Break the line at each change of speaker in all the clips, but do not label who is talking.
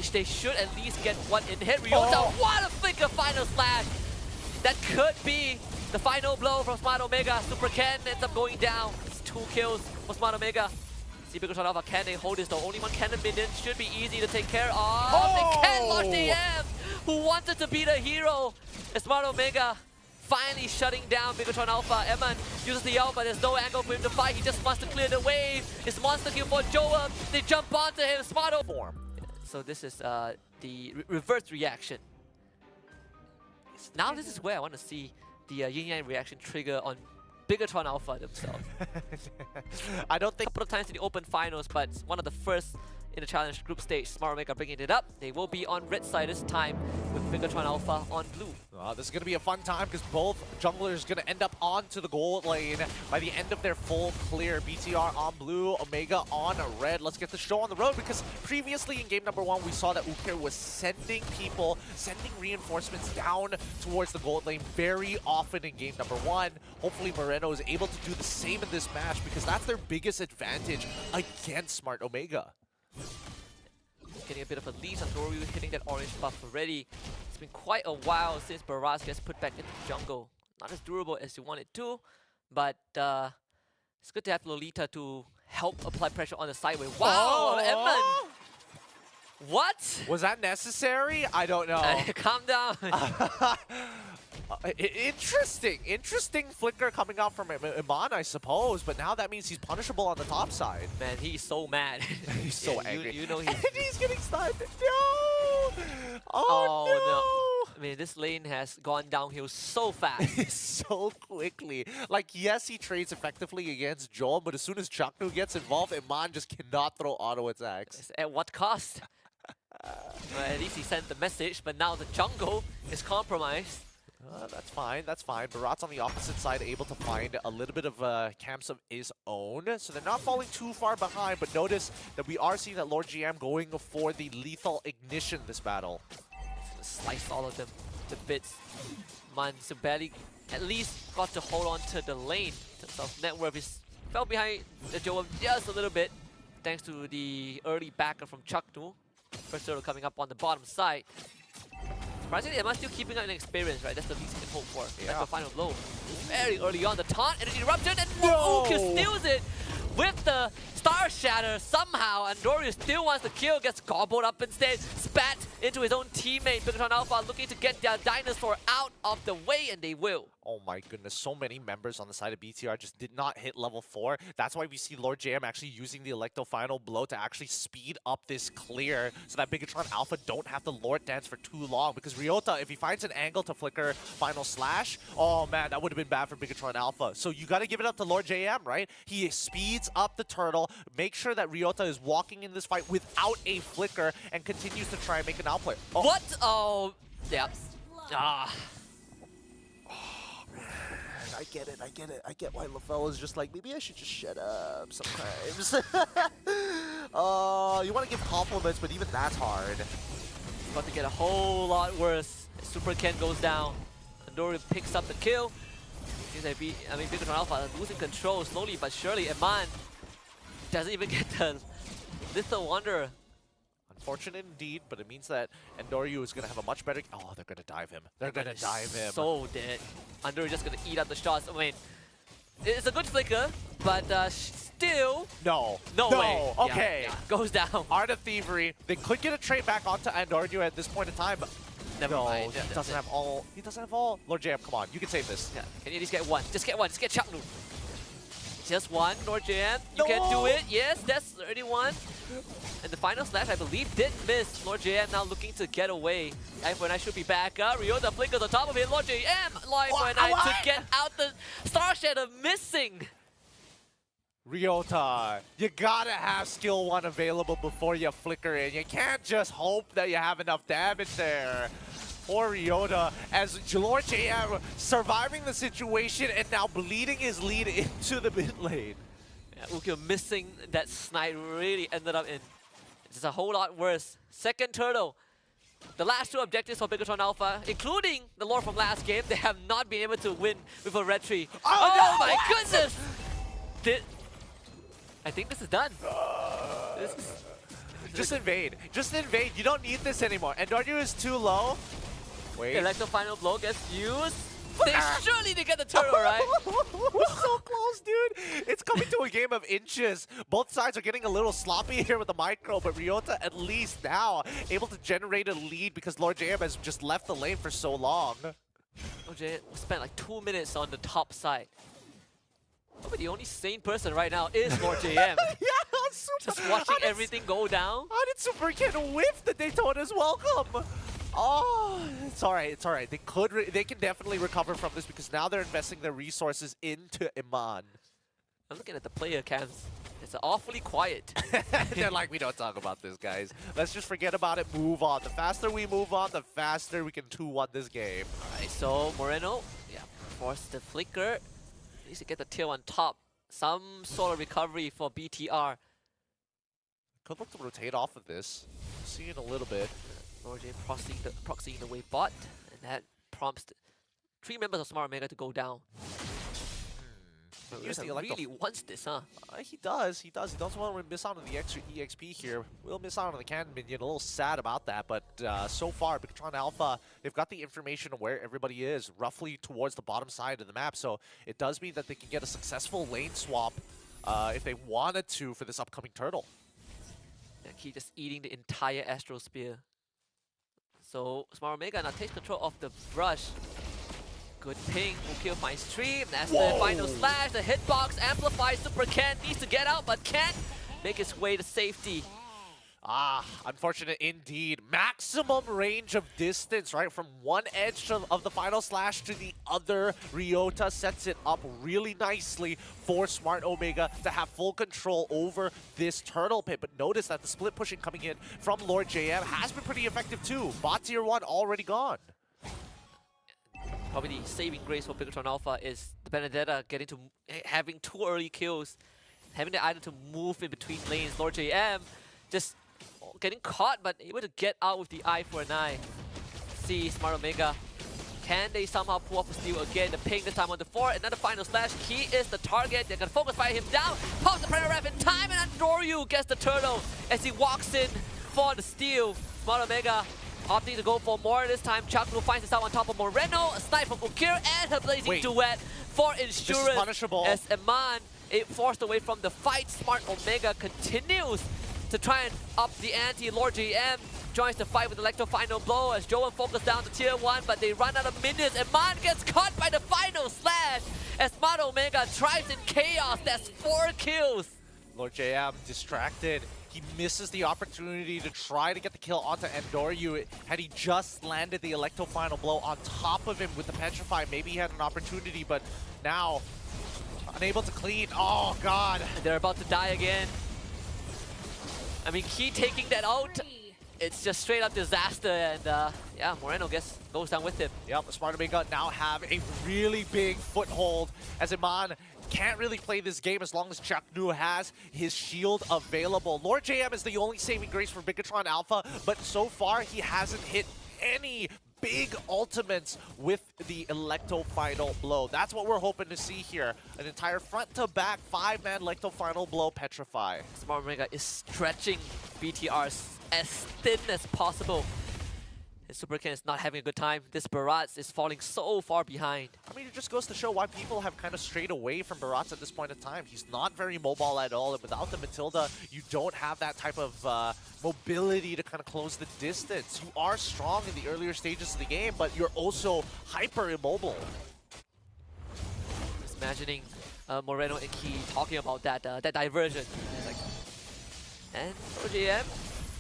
they should at least get one in hit. Ryota, what a flicker final slash! That could be the final blow from Smart Omega. Super Ken ends up going down. It's 2 kills for Smart Omega. See Bigetron Alpha, can they hold this though? Only one cannon minion should be easy to take care of. They can launch the AM, who wanted to be the hero. And Smart Omega finally shutting down Bigetron Alpha. Eman uses the ult, but there's no angle for him to fight. He just wants to clear the wave. It's monster kill for Joa. They jump onto him. Smart form. So this is the reverse reaction. Now this is where I want to see the Yin Yang reaction trigger on Bigetron Alpha themselves.
I don't think
a couple of times in the open finals, but one of the first in the challenge group stage. Smart Omega bringing it up. They will be on red side this time with Bigetron Alpha on blue.
This is going to be a fun time because both junglers going to end up onto the gold lane by the end of their full clear. BTR on blue, Omega on red. Let's get the show on the road because previously in game number 1 we saw that Ukir was sending reinforcements down towards the gold lane very often in game number 1. Hopefully Moreno is able to do the same in this match because that's their biggest advantage against Smart Omega.
Getting a bit of a lead on Doru hitting that orange buff already. It's been quite a while since Baraz gets put back into the jungle. Not as durable as you want it to, but it's good to have Lolita to help apply pressure on the sideway. Wow, Edmund! What?
Was that necessary? I don't know.
Calm down.
Interesting flicker coming out from Iman, I suppose, but now that means he's punishable on the top side.
Man, he's so mad.
He's so angry.
You know
he's getting sniped. No! Oh no!
I mean, this lane has gone downhill so fast.
So quickly. Like, yes, he trades effectively against Joel, but as soon as Chaknu gets involved, Iman just cannot throw auto attacks.
At what cost? At least he sent the message, but now the jungle is compromised.
That's fine, that's fine. Barat's on the opposite side, able to find a little bit of camps of his own. So they're not falling too far behind, but notice that we are seeing that Lord GM going for the lethal ignition this battle.
Slice all of them to bits. Man, so barely at least got to hold on to the lane. In terms of net worth, he fell behind the Joe just a little bit, thanks to the early backer from Chaknu. First turtle coming up on the bottom side. Surprisingly, Emma's still keeping up an experience, right? That's the least you can hope for. Yeah. That's the final blow. Very early on, the taunt and the eruption, and Ukir steals it with the Star Shatter somehow, and Doru still wants the kill, gets gobbled up instead, spat into his own teammate. Bigetron Alpha looking to get their dinosaur out of the way, and they will.
Oh my goodness, so many members on the side of BTR just did not hit level 4. That's why we see Lord JM actually using the Electo final blow to actually speed up this clear so that Bigetron Alpha don't have to Lord dance for too long. Because Ryota, if he finds an angle to flicker final slash, oh man, that would have been bad for Bigetron Alpha. So you got to give it up to Lord JM, right? He speeds up the turtle, make sure that Ryota is walking in this fight without a flicker, and continues to try and make an outplay.
Oh. What? Oh, yeah.
I get it. I get why LaFell is just like, maybe I should just shut up sometimes. You want to give compliments, but even that's hard.
It's about to get a whole lot worse. Super Ken goes down. Andori picks up the kill. Bigetron Alpha losing control slowly but surely. Eman doesn't even get the Lethal Wanderer.
Unfortunate indeed, but it means that Andoryu is going to have a much better... Oh, they're going to dive him. They're going to dive him.
So dead. Andoryu just going to eat up the shots. I mean, it's a good flicker, but still...
No
way.
Okay.
Yeah. Goes down.
Art of Thievery. They could get a trade back onto Andoryu at this point in time, but...
Never mind.
He doesn't have all. He doesn't have all. Lord JM, come on. You can save this.
Yeah. Can you at least get one? Just get one. Just get Chaknu. Just one, Lord JM. You can do it. Yes, that's 31. And the final slash, I believe, did miss. Lord JM now looking to get away. Life when I should be back up. Ryota flickers on top of it. Lord JM, Life when I to get out the Star Shatter missing.
Ryota, you gotta have skill 1 available before you flicker in. You can't just hope that you have enough damage there. Poor Ryota, as Lord JM surviving the situation and now bleeding his lead into the mid lane.
Yeah, Ukir missing that snipe really ended up in just a whole lot worse. Second turtle. The last 2 objectives for Bigetron Alpha, including the lore from last game, they have not been able to win with a red tree. Oh no, my goodness! I think this is done.
Just invade. Just invade. You don't need this anymore. Endoryu is too low. Wait.
Electro final blow gets used. They surely to get the turtle, right?
We're so close, dude. It's coming to a game of inches. Both sides are getting a little sloppy here with the micro, but Ryota at least now able to generate a lead because Lord JM has just left the lane for so long.
OJ spent like 2 minutes on the top side. Oh, but the only sane person right now is Lord JM.
Yeah, Super.
Just watching everything go down.
How did Super Ken whiff the Daytona's welcome? Oh, it's all right. It's all right. They can definitely recover from this because now they're investing their resources into Iman.
I'm looking at the player cams. It's awfully quiet.
They're like, we don't talk about this, guys. Let's just forget about it, move on. The faster we move on, the faster we can 2-1 this game.
Alright, so Moreno, force the flicker. Needs to get the tail on top. Some sort of recovery for BTR.
Could look to rotate off of this. See in a little bit.
Lord J proxying the wave bot, and that prompts 3 members of Smart Omega to go down. Really wants this, huh?
He does. He doesn't want to miss out on the extra EXP here. We'll miss out on the cannon minion. A little sad about that, but so far, Bigetron Alpha, they've got the information of where everybody is, roughly towards the bottom side of the map. So it does mean that they can get a successful lane swap if they wanted to for this upcoming turtle.
And keep just eating the entire Astral Spear. So Smart Omega now takes control of the brush. Good ping, Mukil finds stream, that's the final slash, the hitbox amplifies, Super Ken needs to get out, but can't make his way to safety.
Ah, unfortunate indeed. Maximum range of distance, right? From one edge of the final slash to the other. Ryota sets it up really nicely for Smart Omega to have full control over this turtle pit. But notice that the split pushing coming in from Lord JM has been pretty effective too. Bot tier 1 already gone.
Probably the saving grace for Bigetron Alpha is the Benedetta having 2 early kills, having the item to move in between lanes. Lord JM just getting caught, but able to get out with the eye for an eye. See Smart Omega. Can they somehow pull off a steal again? The ping this time on the 4. Another final slash. He is the target. They're gonna focus fire him down. Pops the Predator Ref in time, and Andoryu gets the turtle as he walks in for the steal. Smart Omega opting to go for more this time. Chaklu finds himself on top of Moreno. A snipe from Ukir and a blazing duet for Insurance.
This is punishable.
As Iman, forced away from the fight. Smart Omega continues to try and up the ante. Lord GM joins the fight with Electro final blow as Joan focus down to tier 1, but they run out of minions. Iman gets caught by the final slash as Smart Omega thrives in chaos. That's 4 kills.
Lord JM distracted. He misses the opportunity to try to get the kill onto Endoryu. Had he just landed the Electro final blow on top of him with the Petrify, maybe he had an opportunity, but now unable to clean. Oh god.
They're about to die again. I mean, Key taking that out, it's just straight up disaster, and yeah, Moreno goes down with him.
Yep, Smart Omega now have a really big foothold as Iman can't really play this game as long as Chaknu has his shield available. Lord JM is the only saving grace for Bigetron Alpha, but so far he hasn't hit any big ultimates with the Electro final blow. That's what we're hoping to see here. An entire front to back 5-man Electro final blow Petrify.
Smart Omega is stretching BTR as thin as possible. And Super Ken is not having a good time. This Barats is falling so far behind.
I mean, it just goes to show why people have kind of strayed away from Barats at this point in time. He's not very mobile at all, and without the Matilda, you don't have that type of mobility to kind of close the distance. You are strong in the earlier stages of the game, but you're also hyper immobile.
Just imagining Moreno and Key talking about that diversion. It's like, and OGM,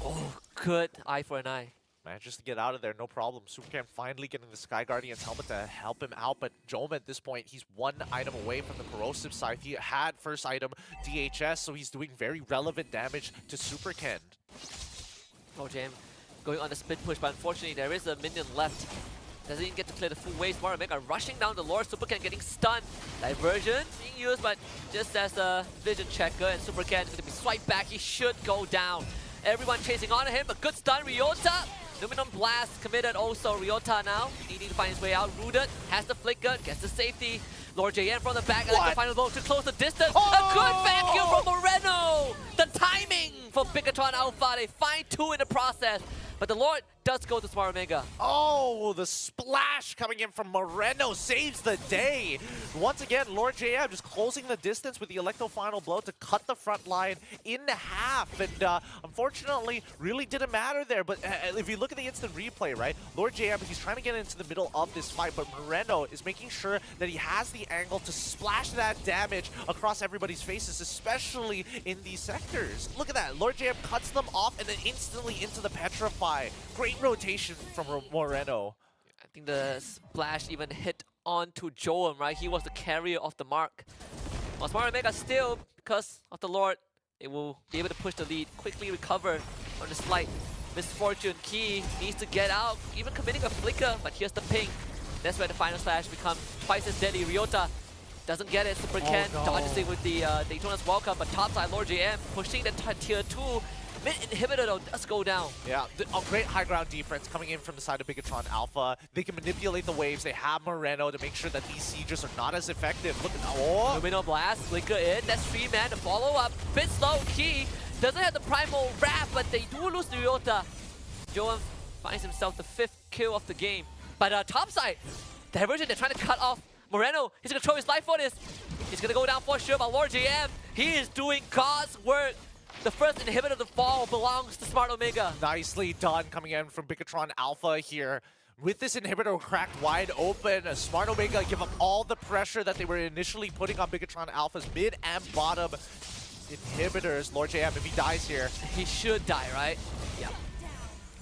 oh, good eye for an eye.
Manages to get out of there, no problem. Supercam finally getting the Sky Guardian's helmet to help him out, but Joma at this point, he's 1 item away from the corrosive side. He had first item DHS, so he's doing very relevant damage to Superken.
OGM going on the split push, but unfortunately there is a minion left. Doesn't even get to clear the full wave. Smart Omega rushing down the Lord. Superken getting stunned. Diversion being used, but just as a vision checker, and Superken is going to be swiped back. He should go down. Everyone chasing on him, a good stun. Ryota, Luminum Blast committed also. Ryota now needing to find his way out. Rooted has the flicker, gets the safety. Lord JM from the back, and like
What?
the final blow to close the distance.
Oh!
A good vacuum from Moreno. The timing for Bigetron Alpha. They find 2 in the process, but the Lord does go to Smart Omega.
Oh, the splash coming in from Moreno saves the day. Once again, Lord JM just closing the distance with the Electro final blow to cut the front line in half. And unfortunately, really didn't matter there. But if you look at the instant replay, right, Lord JM, he's trying to get into the middle of this fight, but Moreno is making sure that he has the angle to splash that damage across everybody's faces, especially in these sectors. Look at that. Lord JM cuts them off and then instantly into the Petrify. Great rotation from Moreno.
I think the splash even hit onto Joam, right? He was the carrier of the mark. While Smart Omega still, because of the Lord, it will be able to push the lead, quickly recover on the slight misfortune. Key needs to get out, even committing a flicker, but here's the ping. That's where the final slash becomes twice as deadly. Ryota doesn't get it. Super Ken dodges it with the Daytona's welcome, but topside Lord JM pushing the tier 2. Mid inhibitor though does go down. Yeah,
a great high ground defense coming in from the side of Bigetron Alpha. They can manipulate the waves. They have Moreno to make sure that these siegers are not as effective. Look at that. Oh!
Lumino Blast, flicker in. That's 3 man to follow up. Bit slow. Key doesn't have the primal wrap, but they do lose to Ryota. Joam finds himself the 5th kill of the game. But topside, Diversion, they're trying to cut off Moreno. He's gonna throw his life for this. He's gonna go down for sure, but Lord JM, he is doing God's work. The first inhibitor to fall belongs to Smart Omega.
Nicely done coming in from Bigetron Alpha here. With this inhibitor cracked wide open, Smart Omega give up all the pressure that they were initially putting on Bigetron Alpha's mid and bottom inhibitors. Lord JM, if he dies here,
he should die, right? Yeah.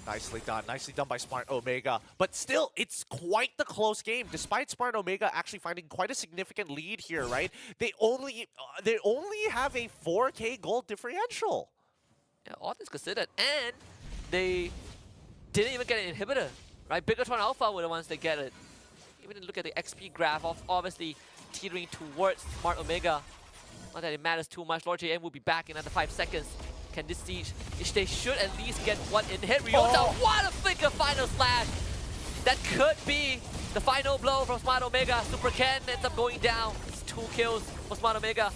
Nicely done by Smart Omega. But still, it's quite the close game. Despite Smart Omega actually finding quite a significant lead here, right? They only have a 4K gold differential.
Yeah, all things considered, and they didn't even get an inhibitor, right? Bigetron Alpha were the ones that get it. Even look at the XP graph of obviously teetering towards Smart Omega. Not that it matters too much. Lord JM will be back in under 5 seconds. Can this siege? They should at least get one in hit. Ryota, what a flicker final slash! That could be the final blow from Smart Omega. Super Ken ends up going down. It's 2 kills for Smart Omega.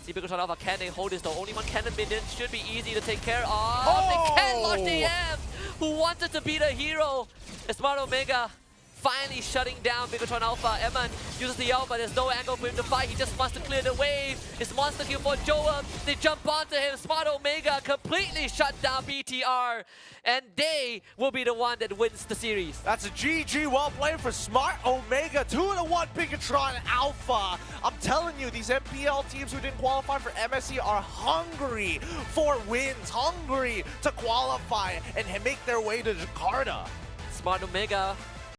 See Bigetron Alpha, can they hold this though? Only 1 cannon minion should be easy to take care of. They can Lord JM, who wanted to be the hero. And Smart Omega finally shutting down Bigetron Alpha. Eman uses the ult, but there's no angle for him to fight. He just wants to clear the wave. It's monster kill for Joam. They jump onto him. Smart Omega completely shut down BTR. And they will be the one that wins the series.
That's a GG, well played for Smart Omega. 2-1 Bigetron Alpha. I'm telling you, these MPL teams who didn't qualify for MSC are hungry for wins, hungry to qualify and make their way to Jakarta.
Smart Omega